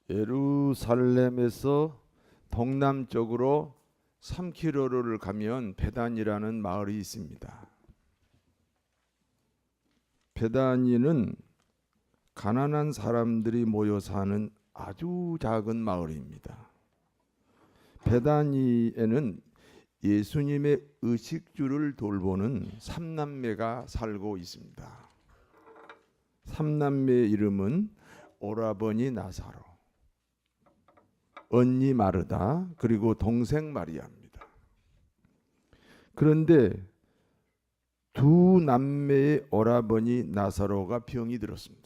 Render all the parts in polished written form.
예루살렘에서 동남쪽으로 3km를 가면 베다니라는 마을이 있습니다. 베다니는 가난한 사람들이 모여 사는 아주 작은 마을입니다. 베다니에는 예수님의 의식주를 돌보는 3남매가 살고 있습니다. 3남매의 이름은 오라버니 나사로, 언니 마르다, 그리고 동생 마리아입니다. 그런데 두 남매의 오라버니 나사로가 병이 들었습니다.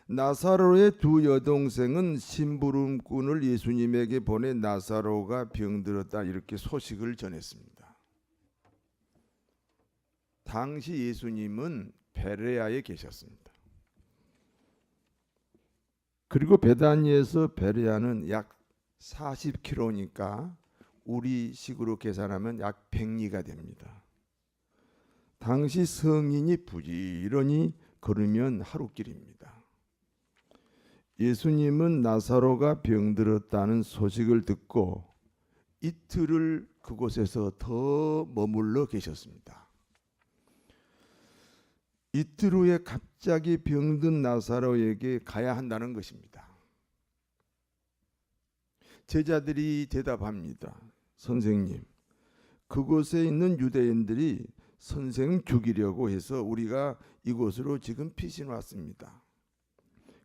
나사로의 두 여동생은 심부름꾼을 예수님에게 보내 나사로가 병들었다 이렇게 소식을 전했습니다. 당시 예수님은 베레아에 계셨습니다. 그리고 베다니에서 베레아는 약 40km니까 우리식으로 계산하면 약 100리가 됩니다. 당시 성인이 부지런히 걸으면 하루길입니다. 예수님은 나사로가 병들었다는 소식을 듣고 이틀을 그곳에서 더 머물러 계셨습니다. 이틀 후에 갑자기 병든 나사로에게 가야 한다는 것입니다. 제자들이 대답합니다. 선생님, 그곳에 있는 유대인들이 선생 죽이려고 해서 우리가 이곳으로 지금 피신 왔습니다.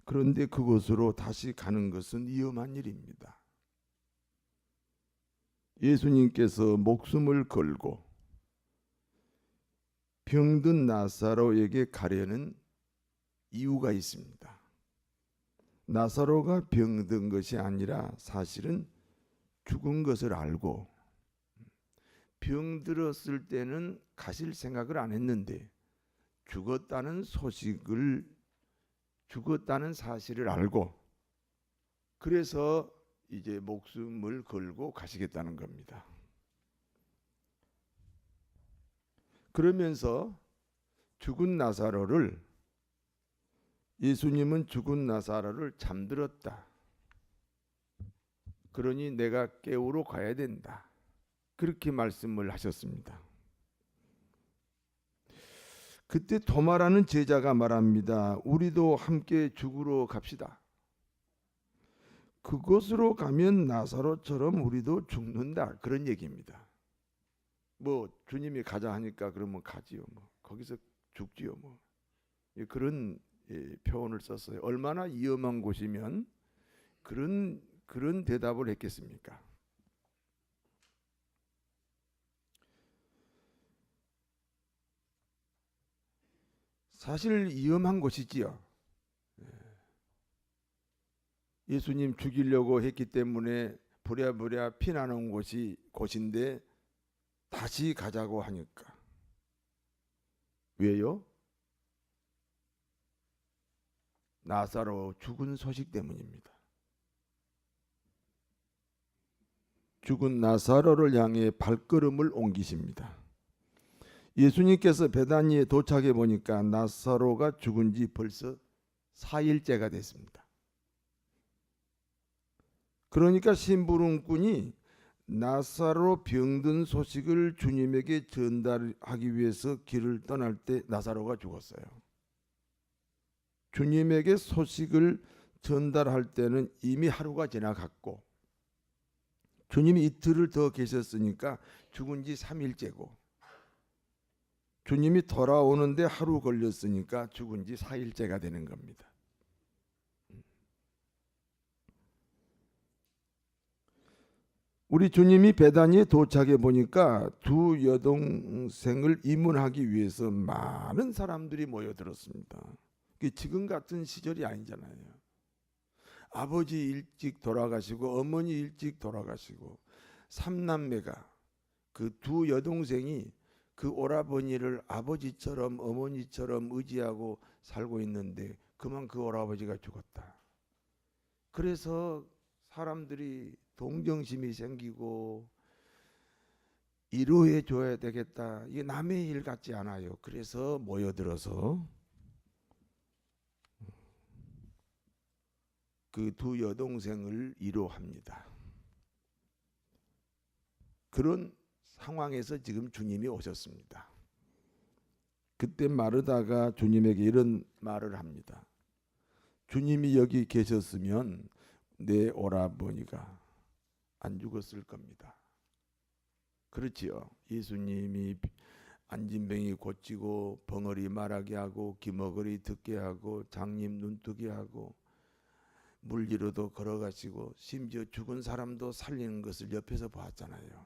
그런데 그곳으로 다시 가는 것은 위험한 일입니다. 예수님께서 목숨을 걸고 병든 나사로에게 가려는 이유가 있습니다. 나사로가 병든 것이 아니라 사실은 죽은 것을 알고 병들었을 때는 가실 생각을 안 했는데 죽었다는 사실을 알고 그래서 이제 목숨을 걸고 가시겠다는 겁니다. 그러면서 예수님은 죽은 나사로를 잠들었다. 그러니 내가 깨우러 가야 된다. 그렇게 말씀을 하셨습니다. 그때 도마라는 제자가 말합니다. 우리도 함께 죽으러 갑시다. 그곳으로 가면 나사로처럼 우리도 죽는다. 그런 얘기입니다. 뭐 주님이 가자 하니까 그러면 가지요. 뭐 거기서 죽지요. 뭐 그런 표현을 썼어요. 얼마나 위험한 곳이면 그런 대답을 했겠습니까? 사실 위험한 곳이지요. 예수님 죽이려고 했기 때문에 부랴부랴 피나는 곳인데 다시 가자고 하니까. 왜요? 나사로 죽은 소식 때문입니다. 죽은 나사로를 향해 발걸음을 옮기십니다. 예수님께서 베다니에 도착해 보니까 나사로가 죽은 지 벌써 4일째가 됐습니다. 그러니까 심부름꾼이 나사로 병든 소식을 주님에게 전달하기 위해서 길을 떠날 때 나사로가 죽었어요. 주님에게 소식을 전달할 때는 이미 하루가 지나갔고 주님이 이틀을 더 계셨으니까 죽은 지 3일째고 주님이 돌아오는데 하루 걸렸으니까 죽은 지 4일째가 되는 겁니다. 우리 주님이 베다니에 도착해 보니까 두 여동생을 입문하기 위해서 많은 사람들이 모여들었습니다. 지금 같은 시절이 아니잖아요. 아버지 일찍 돌아가시고 어머니 일찍 돌아가시고 3남매가 그 두 여동생이 그 오라버니를 아버지처럼 어머니처럼 의지하고 살고 있는데 그만 그 오라버지가 죽었다. 그래서 사람들이 동정심이 생기고 위로해 줘야 되겠다. 이게 남의 일 같지 않아요. 그래서 모여들어서 그 두 여동생을 위로합니다. 그런 상황에서 지금 주님이 오셨습니다. 그때 마르다가 주님에게 이런 말을 합니다. 주님이 여기 계셨으면 내 오라버니가 안 죽었을 겁니다. 그렇지요. 예수님이 안진병이 고치고 벙어리 말하게 하고 기머거리 듣게 하고 장님 눈뜨게 하고 물리로도 걸어가시고 심지어 죽은 사람도 살리는 것을 옆에서 봤잖아요.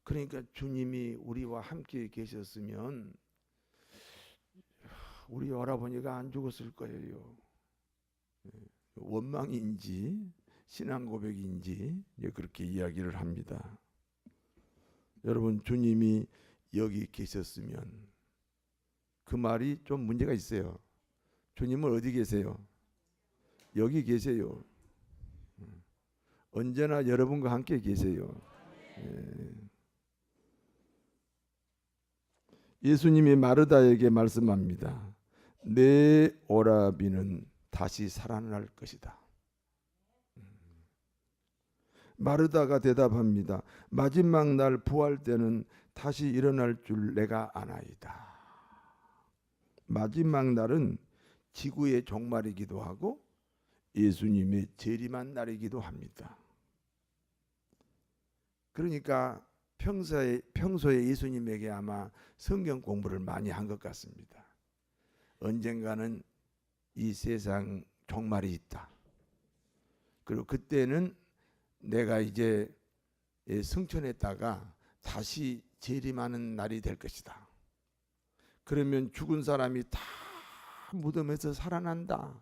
그러니까 주님이 우리와 함께 계셨으면 우리 오라버니가 안 죽었을 거예요. 원망인지 신앙 고백인지 그렇게 이야기를 합니다. 여러분, 주님이 여기 계셨으면, 그 말이 좀 문제가 있어요. 주님은 어디 계세요? 여기 계세요. 언제나 여러분과 함께 계세요. 예수님이 마르다에게 말씀합니다. 내 오라비는 다시 살아날 것이다. 마르다가 대답합니다. 마지막 날 부활 때는 다시 일어날 줄 내가 아나이다. 마지막 날은 지구의 종말이기도 하고 예수님의 재림한 날이기도 합니다. 그러니까 평소에 예수님에게 아마 성경 공부를 많이 한 것 같습니다. 언젠가는 이 세상 종말이 있다. 그리고 그때는 내가 이제 승천했다가 다시 재림하는 날이 될 것이다. 그러면 죽은 사람이 다 무덤에서 살아난다.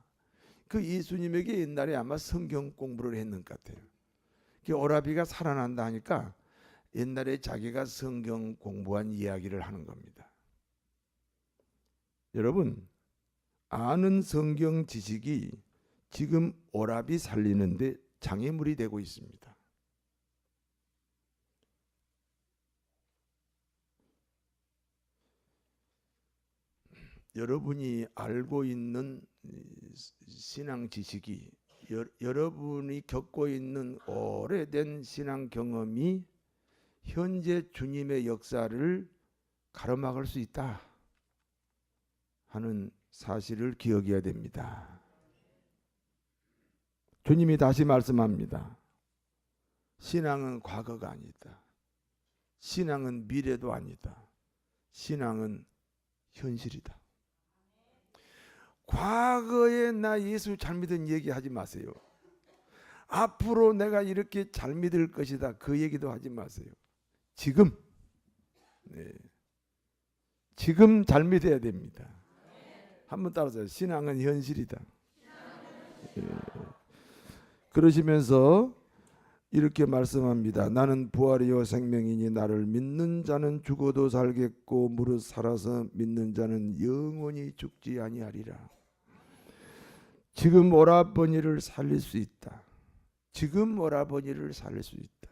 그 예수님에게 옛날에 아마 성경 공부를 했는 것 같아요. 오라비가 살아난다 하니까 옛날에 자기가 성경 공부한 이야기를 하는 겁니다. 여러분, 아는 성경 지식이 지금 오라비 살리는데 장애물이 되고 있습니다. 여러분이 알고 있는 신앙 지식이, 여러분이 겪고 있는 오래된 신앙 경험이 현재 주님의 역사를 가로막을 수 있다 하는 사실을 기억해야 됩니다. 주님이 다시 말씀합니다. 신앙은 과거가 아니다. 신앙은 미래도 아니다. 신앙은 현실이다. 과거에 나 예수 잘 믿은 얘기 하지 마세요. 앞으로 내가 이렇게 잘 믿을 것이다, 그 얘기도 하지 마세요. 지금, 지금 잘 믿어야 됩니다. 한번 따라서요. 신앙은 현실이다. 그러시면서 이렇게 말씀합니다. 나는 부활이요 생명이니 나를 믿는 자는 죽어도 살겠고 무릇 살아서 믿는 자는 영원히 죽지 아니하리라. 지금 오라버니를 살릴 수 있다. 지금 오라버니를 살릴 수 있다.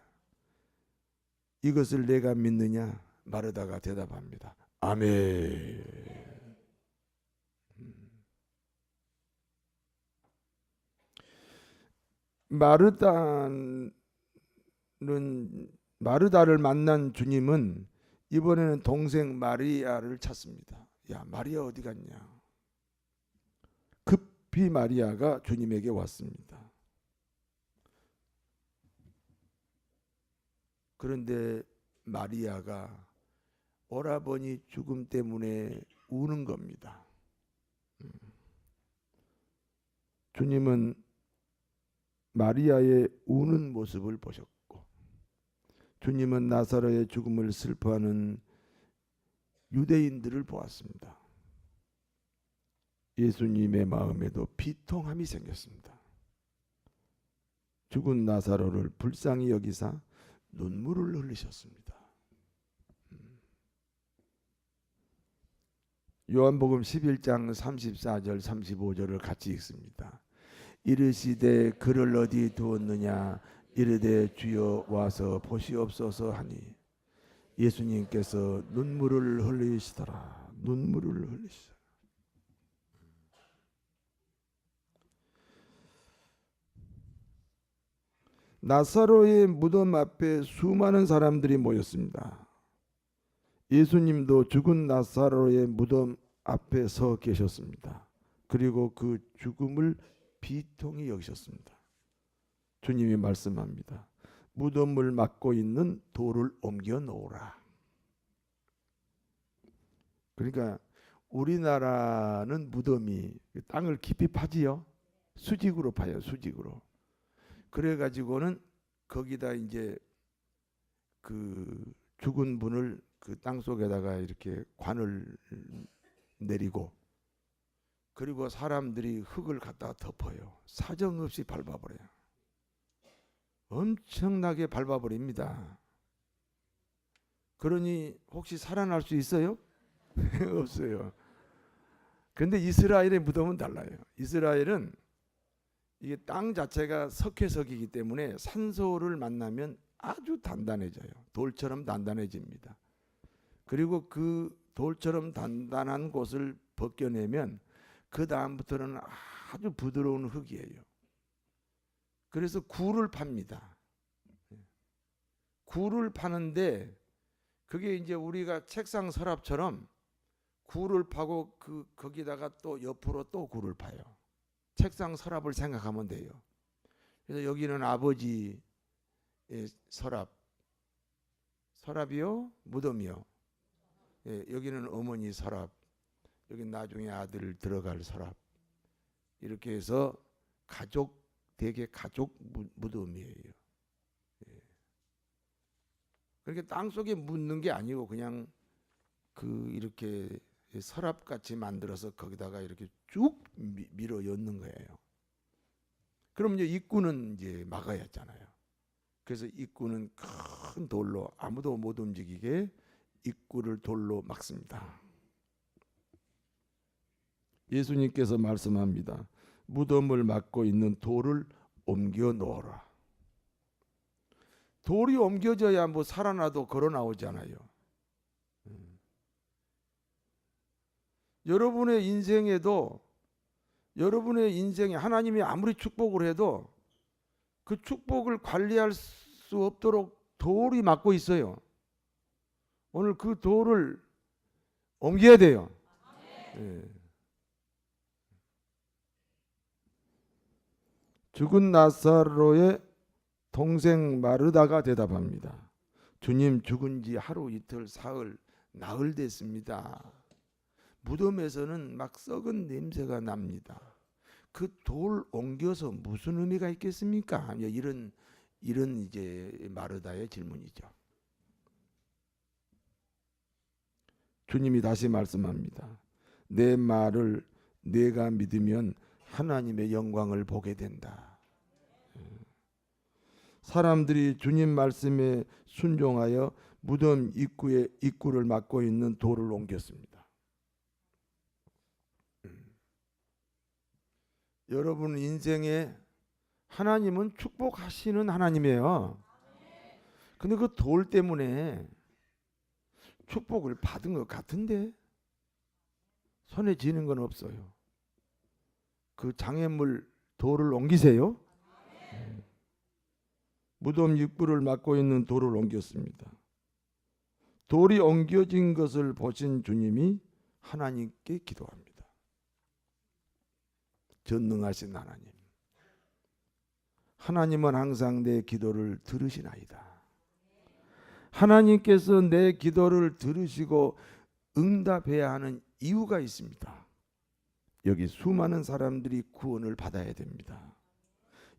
이것을 내가 믿느냐? 마르다가 대답합니다. 아멘. 마르다를 만난 주님은 이번에는 동생 마리아를 찾습니다. 야, 마리아 어디 갔냐? 급히 마리아가 주님에게 왔습니다. 그런데 마리아가 오라버니 죽음 때문에 우는 겁니다. 주님은 마리아의 우는 모습을 보셨고, 주님은 나사로의 죽음을 슬퍼하는 유대인들을 보았습니다. 예수님의 마음에도 비통함이 생겼습니다. 죽은 나사로를 불쌍히 여기사 눈물을 흘리셨습니다. 요한복음 11장 34절 35절을 같이 읽습니다. 이르시되 그를 어디 두었느냐 이르되 주여 와서 보시옵소서 하니 예수님께서 눈물을 흘리시더라. 눈물을 흘리시더라. 나사로의 무덤 앞에 수많은 사람들이 모였습니다. 예수님도 죽은 나사로의 무덤 앞에 서 계셨습니다. 그리고 그 죽음을 비통히 여기셨습니다. 주님이 말씀합니다. 무덤을 막고 있는 돌을 옮겨 놓으라. 그러니까 우리나라는 무덤이 땅을 깊이 파지요. 수직으로 파요. 수직으로. 그래가지고는 거기다 이제 그 죽은 분을 그 땅 속에다가 이렇게 관을 내리고, 그리고 사람들이 흙을 갖다가 덮어요. 사정없이 밟아버려요. 엄청나게 밟아버립니다. 그러니 혹시 살아날 수 있어요? 없어요. 근데 이스라엘의 무덤은 달라요. 이스라엘은 이게 땅 자체가 석회석이기 때문에 산소를 만나면 아주 단단해져요. 돌처럼 단단해집니다. 그리고 그 돌처럼 단단한 곳을 벗겨내면 그 다음부터는 아주 부드러운 흙이에요. 그래서 굴을 팝니다. 굴을 파는데 그게 이제 우리가 책상 서랍처럼 굴을 파고 거기다가 또 옆으로 또 굴을 파요. 책상 서랍을 생각하면 돼요. 그래서 여기는 아버지의 서랍이요, 무덤이요. 예, 여기는 어머니 서랍, 여기 나중에 아들 들어갈 서랍. 이렇게 해서 대개 가족 무덤이에요. 예. 그렇게 땅 속에 묻는 게 아니고 그냥 이렇게 서랍 같이 만들어서 거기다가 이렇게 쭉 밀어 엮는 거예요. 그럼 이제 입구는 이제 막아야 했잖아요. 그래서 입구는 큰 돌로 아무도 못 움직이게 입구를 돌로 막습니다. 예수님께서 말씀합니다. 무덤을 막고 있는 돌을 옮겨 놓으라. 돌이 옮겨져야 뭐 살아나도 걸어 나오잖아요. 여러분의 인생에 하나님이 아무리 축복을 해도 그 축복을 관리할 수 없도록 돌이 막고 있어요. 오늘 그 돌을 옮겨야 돼요. 예. 죽은 나사로의 동생 마르다가 대답합니다. 주님, 죽은 지 하루 이틀 사흘 나흘 됐습니다. 무덤에서는 막 썩은 냄새가 납니다. 그 돌 옮겨서 무슨 의미가 있겠습니까? 이런 이제 마르다의 질문이죠. 주님이 다시 말씀합니다. 내 말을 내가 믿으면 하나님의 영광을 보게 된다. 사람들이 주님 말씀에 순종하여 무덤 입구를 막고 있는 돌을 옮겼습니다. 여러분 인생에 하나님은 축복하시는 하나님이에요. 근데 그 돌 때문에 축복을 받은 것 같은데 손에 쥐는 건 없어요. 그 장애물 돌을 옮기세요. 무덤 입구를 막고 있는 돌을 옮겼습니다. 돌이 옮겨진 것을 보신 주님이 하나님께 기도합니다. 전능하신 하나님, 하나님은 항상 내 기도를 들으시나이다. 하나님께서 내 기도를 들으시고 응답해야 하는 이유가 있습니다. 여기 수많은 사람들이 구원을 받아야 됩니다.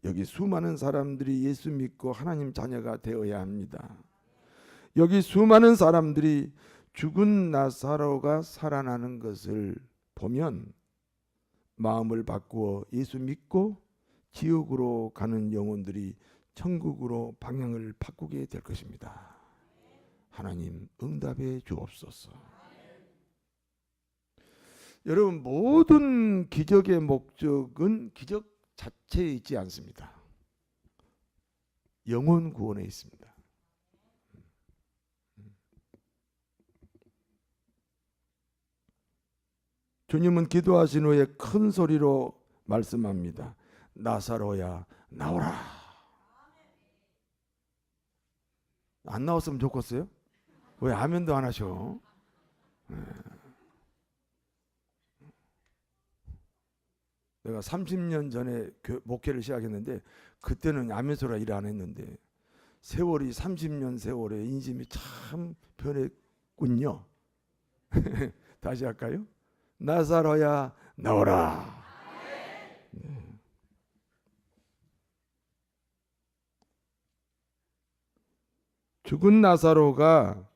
여기 수많은 사람들이 예수 믿고 하나님 자녀가 되어야 합니다. 여기 수많은 사람들이 죽은 나사로가 살아나는 것을 보면 마음을 바꾸어 예수 믿고 지옥으로 가는 영혼들이 천국으로 방향을 바꾸게 될 것입니다. 하나님 응답해 주옵소서. 여러분, 모든 기적의 목적은 기적 자체에 있지 않습니다. 영혼 구원에 있습니다. 주님은 기도하신 후에 큰 소리로 말씀합니다. 나사로야 나오라. 안 나왔으면 좋겠어요? 왜 아멘도 안 하셔? 내가 30년 전에 목회를 시작했는데 그때는 아멘 소리라 일 안 했는데 세월이 30년 세월에 인심이 참 변했군요. 다시 할까요? 나사로야 나오라. 네. 죽은 나사로가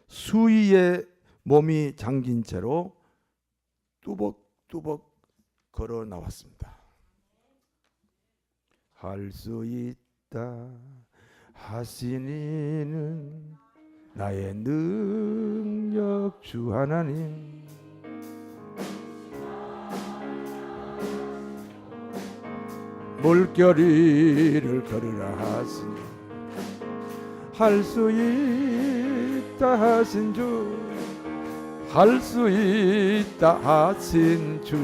수위에 몸이 잠긴 채로 뚜벅뚜벅 걸어 나왔습니다. 할 수 있다 하시니는 나의 능력 주 하나님. 물결위를 걸으라 하시니 할 수 있다 하신 주, 할 수 있다 하신 주.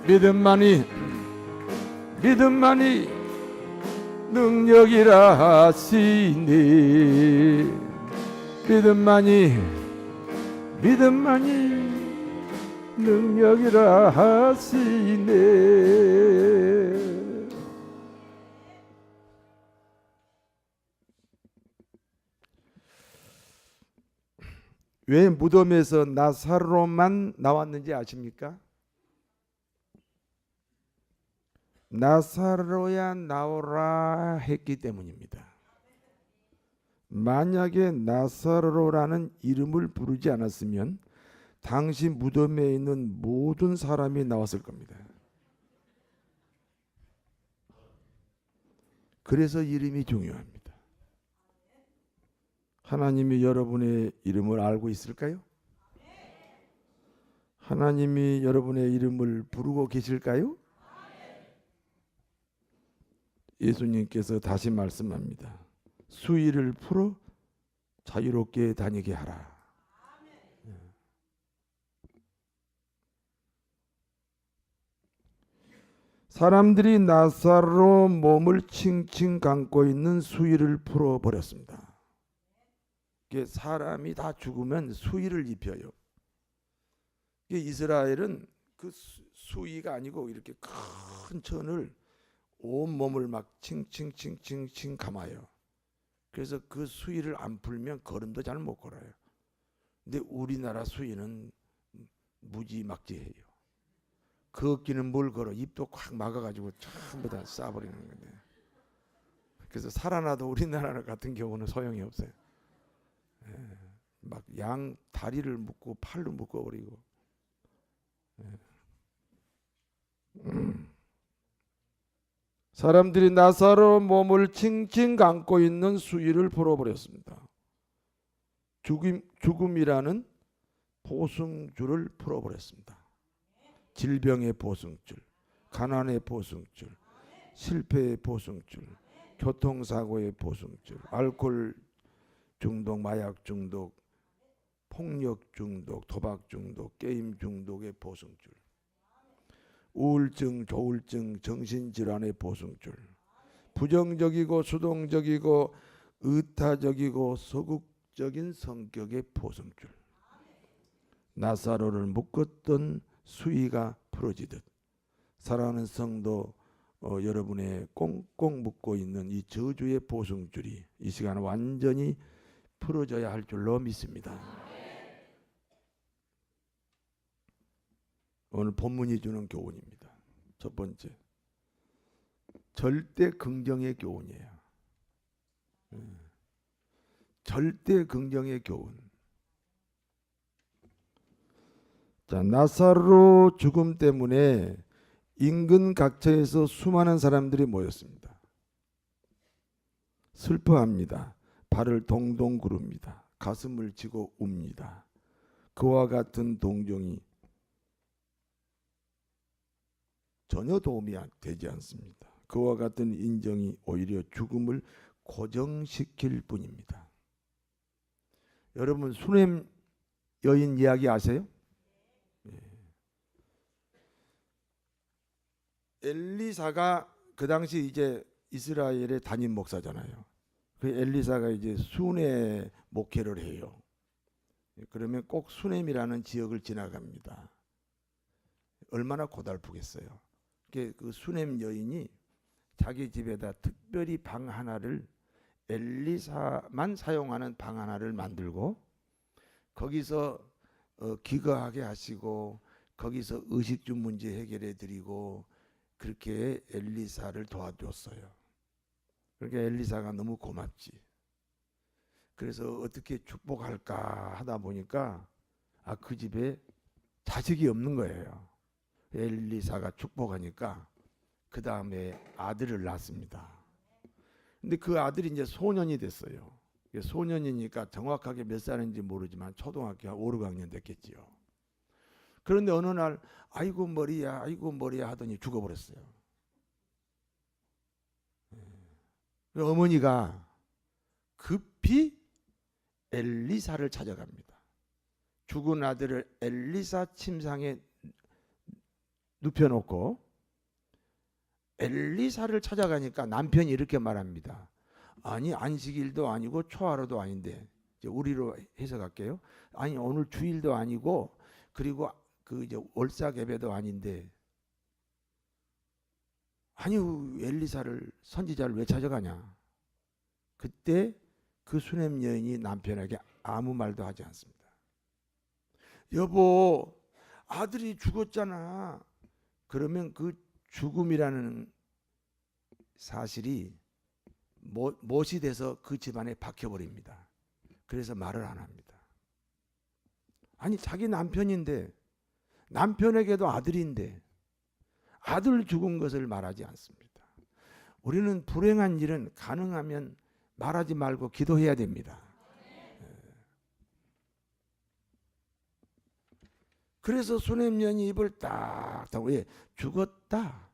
믿음만이 능력이라 하시니 믿음만이 능력이라 하시네. 왜 무덤에서 나사로만 나왔는지 아십니까? 나사로야 나오라 했기 때문입니다. 만약에 나사로라는 이름을 부르지 않았으면 당시 무덤에 있는 모든 사람이 나왔을 겁니다. 그래서 이름이 중요합니다. 하나님이 여러분의 이름을 알고 있을까요? 하나님이 여러분의 이름을 부르고 계실까요? 예수님께서 다시 말씀합니다. 수의를 풀어 자유롭게 다니게 하라. 사람들이 나사로 몸을 칭칭 감고 있는 수의를 풀어버렸습니다. 사람이 다 죽으면 수의를 입혀요. 이스라엘은 그 수의가 아니고 이렇게 큰 천을 온 몸을 막 칭칭칭칭칭 감아요. 그래서 그 수의를 안 풀면 걸음도 잘 못 걸어요. 근데 우리나라 수의는 무지막지해요. 걷기는 뭘 걸어, 입도 꽉 막아가지고 전부 다 쏴버리는 건데. 그래서 살아나도 우리나라 같은 경우는 소용이 없어요. 막 양 다리를 묶고 팔로 묶어버리고. 사람들이 나사로 몸을 칭칭 감고 있는 수의를 풀어버렸습니다. 죽음이라는 보승줄을 풀어버렸습니다. 질병의 보승줄, 가난의 보승줄, 실패의 보승줄, 교통사고의 보승줄, 알코올 중독, 마약 중독, 폭력 중독, 도박 중독, 게임 중독의 보승줄, 우울증, 조울증, 정신질환의 보승줄, 부정적이고 수동적이고 의타적이고 소극적인 성격의 보승줄. 나사로를 묶었던 수의가 풀어지듯 사랑하는 성도 여러분의 꽁꽁 묶고 있는 이 저주의 보승줄이 이 시간 완전히 풀어져야 할 줄로 믿습니다. 오늘 본문이 주는 교훈입니다. 첫 번째, 절대 긍정의 교훈이에요. 절대 긍정의 교훈. 자, 나사로 죽음 때문에 인근 각처에서 수많은 사람들이 모였습니다. 슬퍼합니다. 발을 동동 구릅니다. 가슴을 치고 웁니다. 그와 같은 동정이 전혀 도움이 되지 않습니다. 그와 같은 인정이 오히려 죽음을 고정시킬 뿐입니다. 여러분 수넴 여인 이야기 아세요? 엘리사가 그 당시 이제 이스라엘의 담임 목사잖아요. 그 엘리사가 이제 수네 목회를 해요. 그러면 꼭 수넴이라는 지역을 지나갑니다. 얼마나 고달프겠어요. 그 수넴 여인이 자기 집에다 특별히 방 하나를, 엘리사만 사용하는 방 하나를 만들고 거기서 기거하게 하시고 거기서 의식주 문제 해결해 드리고 그렇게 엘리사를 도와줬어요. 그러니까 엘리사가 너무 고맙지. 그래서 어떻게 축복할까 하다 보니까 그 집에 자식이 없는 거예요. 엘리사가 축복하니까 그 다음에 아들을 낳습니다. 근데 그 아들이 이제 소년이 됐어요. 소년이니까 정확하게 몇 살인지 모르지만 초등학교 5, 6학년 됐겠지요. 그런데 어느 날 아이고 머리야 아이고 머리야 하더니 죽어버렸어요. 어머니가 급히 엘리사를 찾아갑니다. 죽은 아들을 엘리사 침상에 눕혀놓고 엘리사를 찾아가니까 남편이 이렇게 말합니다. 아니 안식일도 아니고 초하루도 아닌데, 이제 우리로 해석할게요. 아니 오늘 주일도 아니고 그리고 그 이제 월사개배도 아닌데 아니 엘리사를 선지자를 왜 찾아가냐. 그때 그 수넴 여인이 남편에게 아무 말도 하지 않습니다. 여보 아들이 죽었잖아. 그러면 그 죽음이라는 사실이 못이 돼서 그 집안에 박혀버립니다. 그래서 말을 안 합니다. 아니 자기 남편인데, 남편에게도 아들인데 아들 죽은 것을 말하지 않습니다. 우리는 불행한 일은 가능하면 말하지 말고 기도해야 됩니다. 그래서 수넴 여인이 입을 딱 닫고 죽었다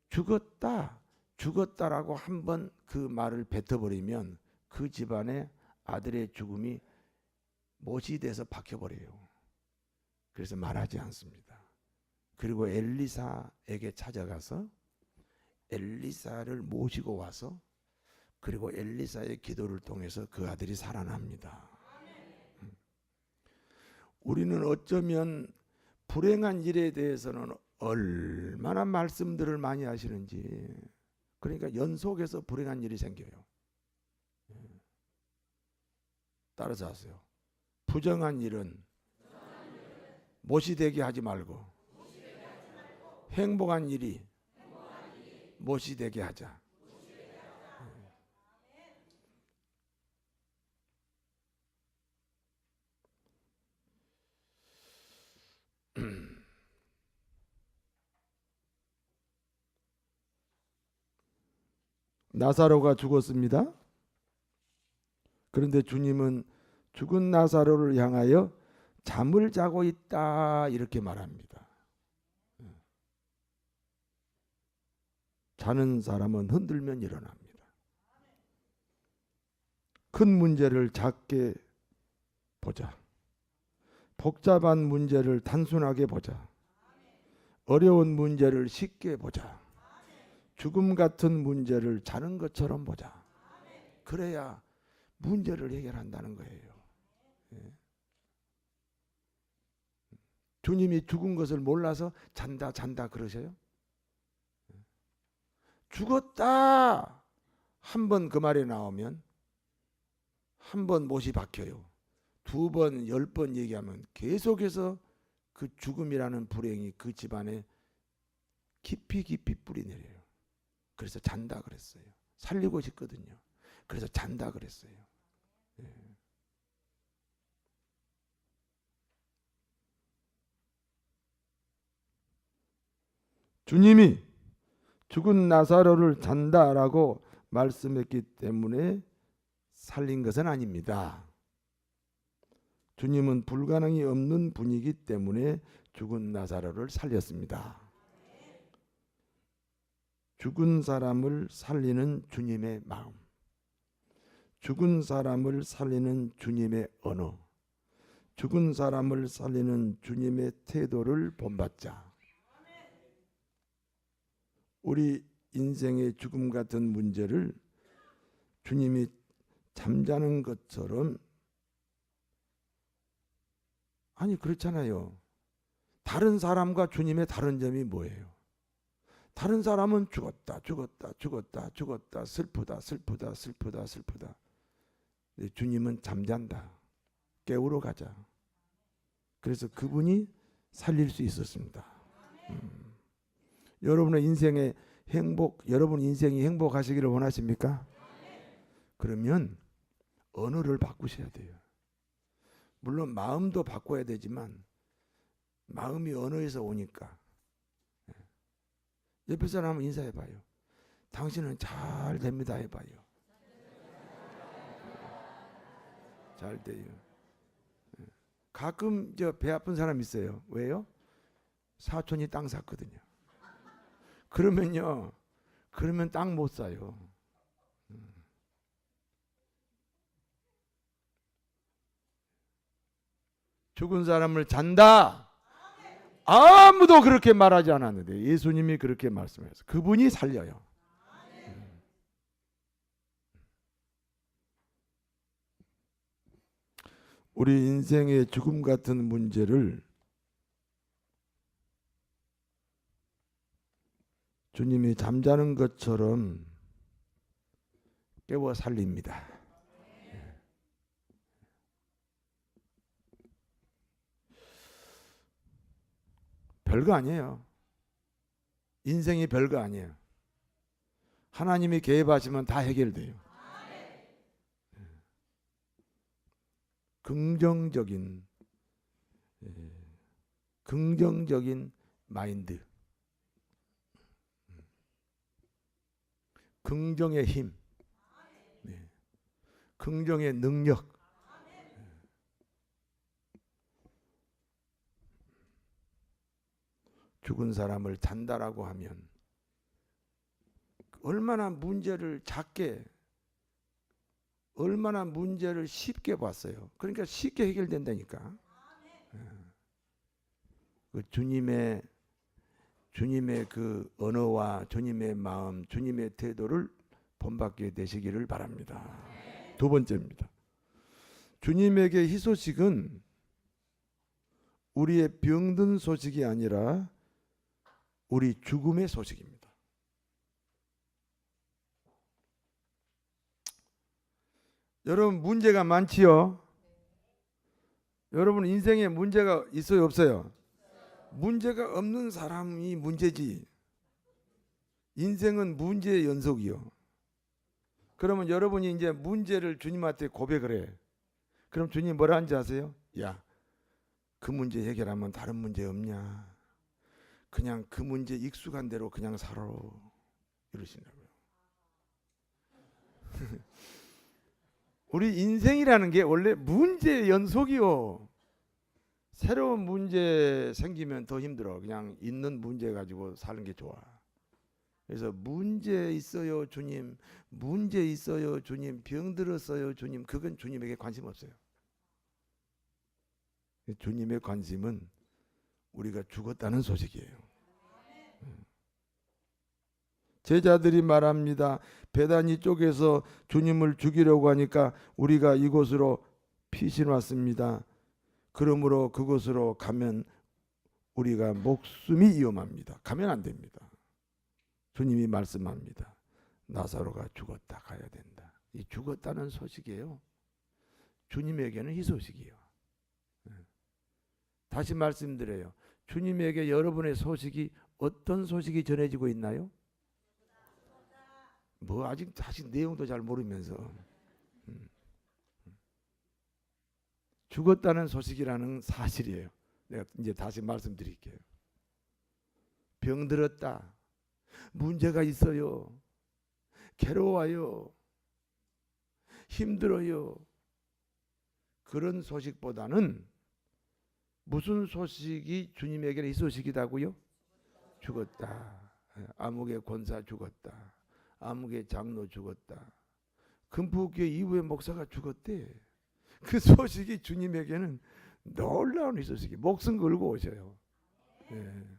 죽었다 죽었다라고 한번 그 말을 뱉어버리면 그 집안에 아들의 죽음이 못이 돼서 박혀버려요. 그래서 말하지 않습니다. 그리고 엘리사에게 찾아가서 엘리사를 모시고 와서 그리고 엘리사의 기도를 통해서 그 아들이 살아납니다. 우리는 어쩌면 불행한 일에 대해서는 얼마나 말씀들을 많이 하시는지, 그러니까 연속해서 불행한 일이 생겨요. 따라서 하세요. 부정한 일은 못이 되게 하지 말고 행복한 일이 못이 되게 하자. 나사로가 죽었습니다. 그런데 주님은 죽은 나사로를 향하여 잠을 자고 있다 이렇게 말합니다. 자는 사람은 흔들면 일어납니다. 큰 문제를 작게 보자. 복잡한 문제를 단순하게 보자. 어려운 문제를 쉽게 보자. 죽음 같은 문제를 자는 것처럼 보자. 그래야 문제를 해결한다는 거예요. 주님이 죽은 것을 몰라서 잔다 잔다 그러셔요? 죽었다 한 번 그 말이 나오면 한 번 못이 박혀요. 2번, 10번 얘기하면 계속해서 그 죽음이라는 불행이 그 집안에 깊이 깊이 뿌리 내려요. 그래서 잔다 그랬어요. 살리고 싶거든요. 그래서 잔다 그랬어요. 주님이 죽은 나사로를 잔다라고 말씀했기 때문에 살린 것은 아닙니다. 주님은 불가능이 없는 분이기 때문에 죽은 나사로를 살렸습니다. 죽은 사람을 살리는 주님의 마음, 죽은 사람을 살리는 주님의 언어, 죽은 사람을 살리는 주님의 태도를 본받자. 우리 인생의 죽음 같은 문제를 주님이 잠자는 것처럼. 아니 그렇잖아요. 다른 사람과 주님의 다른 점이 뭐예요? 다른 사람은 죽었다 죽었다 죽었다 죽었다 슬프다 슬프다 슬프다 슬프다. 주님은 잠잔다. 깨우러 가자. 그래서 그분이 살릴 수 있었습니다. 여러분의 인생의 행복, 여러분 인생이 행복하시기를 원하십니까? 그러면 언어를 바꾸셔야 돼요. 물론 마음도 바꿔야 되지만 마음이 언어에서 오니까. 옆에 사람 인사해 봐요. 당신은 잘 됩니다 해봐요. 잘 돼요. 가끔 저 배 아픈 사람 있어요. 왜요? 사촌이 땅 샀거든요. 그러면 땅 못 사요. 죽은 사람을 잔다. 아무도 그렇게 말하지 않았는데 예수님이 그렇게 말씀하셨어요. 그분이 살려요. 우리 인생의 죽음 같은 문제를 주님이 잠자는 것처럼 깨워 살립니다. 별거 아니에요. 인생이 별거 아니에요. 하나님이 개입하시면 다 해결돼요. 긍정적인 마인드, 긍정의 힘, 긍정의 능력. 죽은 사람을 잔다라고 하면 얼마나 문제를 작게, 얼마나 문제를 쉽게 봤어요. 그러니까 쉽게 해결된다니까. 그 주님의 그 언어와 주님의 마음, 주님의 태도를 본받게 되시기를 바랍니다. 두 번째입니다. 주님에게 희소식은 우리의 병든 소식이 아니라 우리 죽음의 소식입니다. 여러분 문제가 많지요? 여러분 인생에 문제가 있어요 없어요? 문제가 없는 사람이 문제지. 인생은 문제의 연속이요. 그러면 여러분이 이제 문제를 주님한테 고백을 해. 그럼 주님 뭐라 하는지 아세요? 야, 그 문제 해결하면 다른 문제 없냐? 그냥 그 문제 익숙한 대로 그냥 살아. 이러시냐고요. 우리 인생이라는 게 원래 문제의 연속이요. 새로운 문제 생기면 더 힘들어. 그냥 있는 문제 가지고 사는 게 좋아. 그래서 문제 있어요 주님, 문제 있어요 주님, 병 들었어요 주님, 그건 주님에게 관심 없어요. 주님의 관심은 우리가 죽었다는 소식이에요. 제자들이 말합니다. 베다니 쪽에서 주님을 죽이려고 하니까 우리가 이곳으로 피신 왔습니다. 그러므로 그곳으로 가면 우리가 목숨이 위험합니다. 가면 안 됩니다. 주님이 말씀합니다. 나사로가 죽었다 가야 된다. 이 죽었다는 소식이에요. 주님에게는 희소식이에요. 다시 말씀드려요. 주님에게 여러분의 소식이 어떤 소식이 전해지고 있나요? 뭐 아직 사실 내용도 잘 모르면서 죽었다는 소식이라는 사실이에요. 내가 이제 다시 말씀드릴게요. 병들었다. 문제가 있어요. 괴로워요. 힘들어요. 그런 소식보다는 무슨 소식이 주님에게는 이 소식이다고요? 죽었다. 암흑의 권사 죽었다. 암흑의 장로 죽었다. 금포교회 이후에 목사가 죽었대. 그 소식이 주님에게는 놀라운 이 소식이 목숨 걸고 오셔요. 네.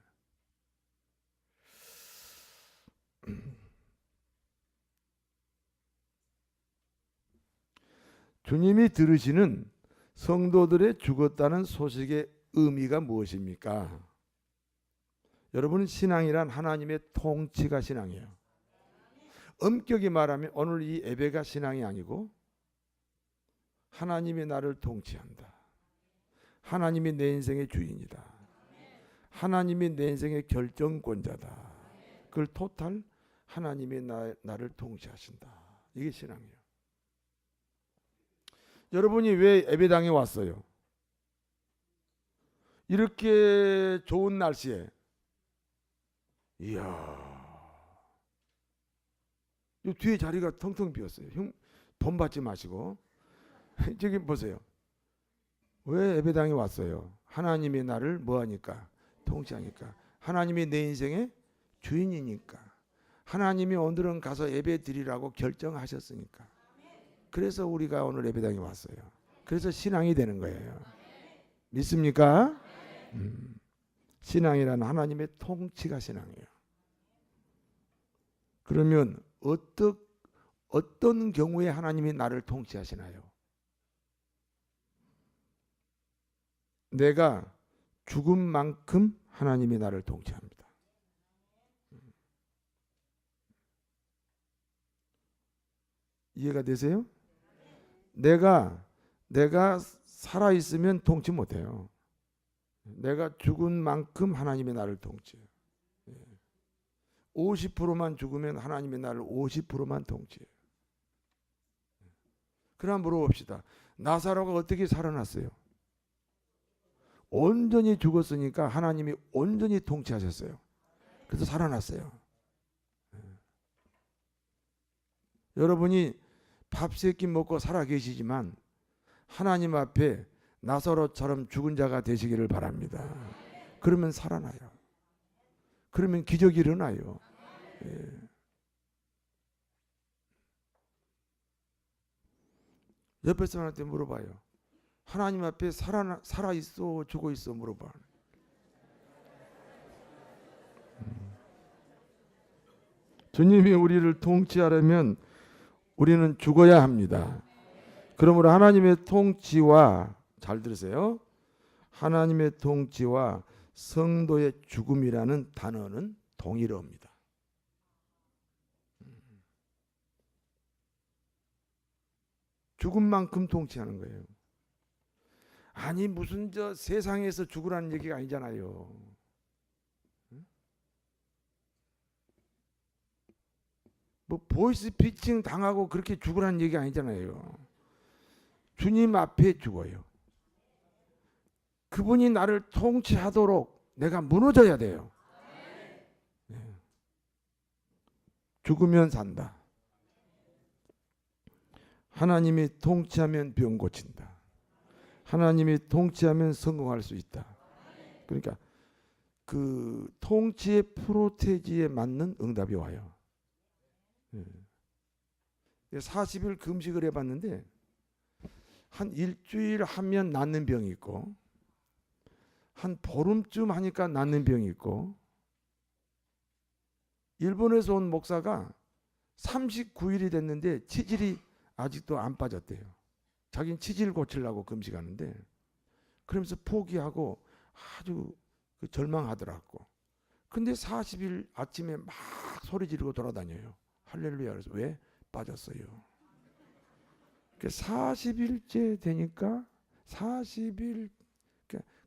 주님이 들으시는 성도들의 죽었다는 소식의 의미가 무엇입니까? 여러분, 신앙이란 하나님의 통치가 신앙이에요. 엄격히 말하면 오늘 이 예배가 신앙이 아니고 하나님이 나를 통치한다. 하나님이 내 인생의 주인이다. 하나님이 내 인생의 결정권자다. 그걸 토탈 하나님이 나를 통치하신다. 이게 신앙이에요. 여러분이 왜 예배당에 왔어요? 이렇게 좋은 날씨에. 이야, 이 뒤에 자리가 텅텅 비었어요. 형, 돈 받지 마시고 저기 보세요. 왜 예배당에 왔어요? 하나님이 나를 뭐하니까? 통치하니까. 하나님이 내 인생의 주인이니까. 하나님이 오늘은 가서 예배 드리라고 결정하셨으니까. 그래서 우리가 오늘 예배당에 왔어요. 그래서 신앙이 되는 거예요. 믿습니까? 신앙이란 하나님의 통치가 신앙이에요. 그러면 어떤 경우에 하나님이 나를 통치하시나요? 내가 죽은 만큼 하나님이 나를 통치합니다. 이해가 되세요? 내가 살아 있으면 통치 못해요. 내가 죽은 만큼 하나님이 나를 통치해요. 50%만 죽으면 하나님이 나를 50%만 통치해요. 그럼 물어봅시다. 나사로가 어떻게 살아났어요? 온전히 죽었으니까 하나님이 온전히 통치하셨어요. 그래서 살아났어요. 여러분이 밥 세 끼 먹고 살아 계시지만 하나님 앞에 나사로처럼 죽은 자가 되시기를 바랍니다. 그러면 살아나요. 그러면 기적이 일어나요. 예. 옆에 사람한테 물어봐요. 하나님 앞에 살아 있어, 죽어 있어 물어봐. 주님이 우리를 통치하려면 우리는 죽어야 합니다. 그러므로 하나님의 통치와, 잘 들으세요. 하나님의 통치와 성도의 죽음이라는 단어는 동일어입니다. 죽은 만큼 통치하는 거예요. 아니 무슨 저 세상에서 죽으라는 얘기가 아니잖아요. 뭐 보이스피싱 당하고 그렇게 죽으라는 얘기 아니잖아요. 주님 앞에 죽어요. 그분이 나를 통치하도록 내가 무너져야 돼요. 죽으면 산다. 하나님이 통치하면 병 고친다. 하나님이 통치하면 성공할 수 있다. 그러니까 그 통치의 프로테지에 맞는 응답이 와요. 40일 금식을 해봤는데 한 일주일 하면 낫는 병이 있고 한 보름쯤 하니까 낫는 병이 있고, 일본에서 온 목사가 39일이 됐는데 치질이 아직도 안 빠졌대요. 자기는 치질 고치려고 금식하는데 그러면서 포기하고 아주 절망하더라고. 근데 40일 아침에 막 소리 지르고 돌아다녀요. 할렐루야. 그래서 왜? 빠졌어요. 40일째 되니까 40일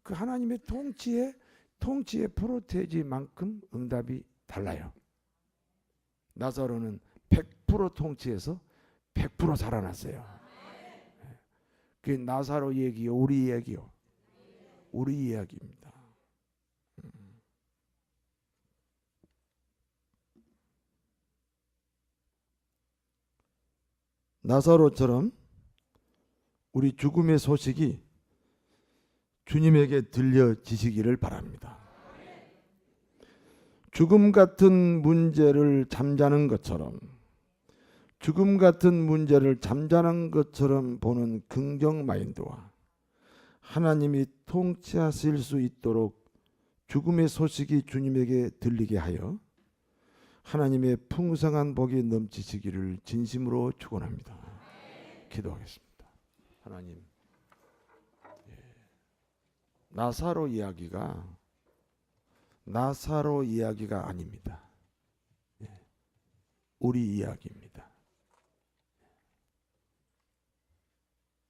그 하나님의 통치의 프로테지만큼 응답이 달라요. 나사로는 100% 통치해서 100% 살아났어요. 그게 나사로 얘기요, 우리 얘기요, 우리 이야기입니다. 나사로처럼 우리 죽음의 소식이 주님에게 들려지시기를 바랍니다. 죽음 같은 문제를 잠자는 것처럼, 죽음 같은 문제를 잠자는 것처럼 보는 긍정 마인드와 하나님이 통치하실 수 있도록 죽음의 소식이 주님에게 들리게 하여 하나님의 풍성한 복이 넘치시기를 진심으로 축원합니다. 기도하겠습니다. 하나님, 나사로 이야기가 아닙니다. 우리 이야기입니다.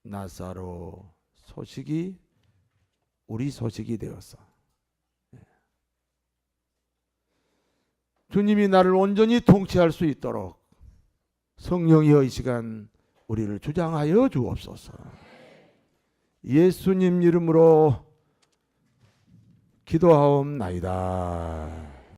나사로 소식이 우리 소식이 되어서 주님이 나를 온전히 통치할 수 있도록 성령이여 이 시간 우리를 주장하여 주옵소서. 예수님 이름으로 기도하옵나이다.